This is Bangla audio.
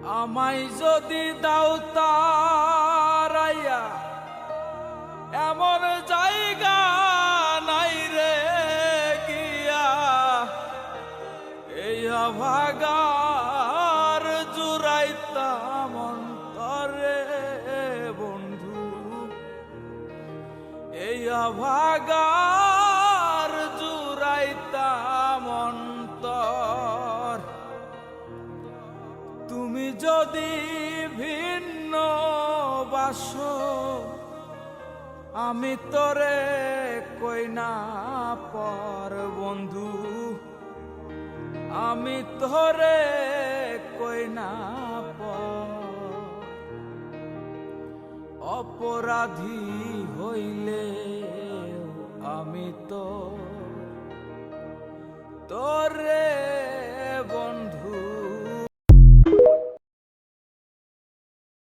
আমায় যদি দাও তারাইয়া এমন জায়গা নাই রে গিয়া এই অভাগার জুড়াইতাম অন্তরে বন্ধু, এই অভাগার জুড়াইতাম অন্তর। তুমি যদি ভিন্ন বাসো আমি তোরে কই না পর বন্ধু, আমি তোরে কই না পর। অপরাধী হইলে আমি তো তোরে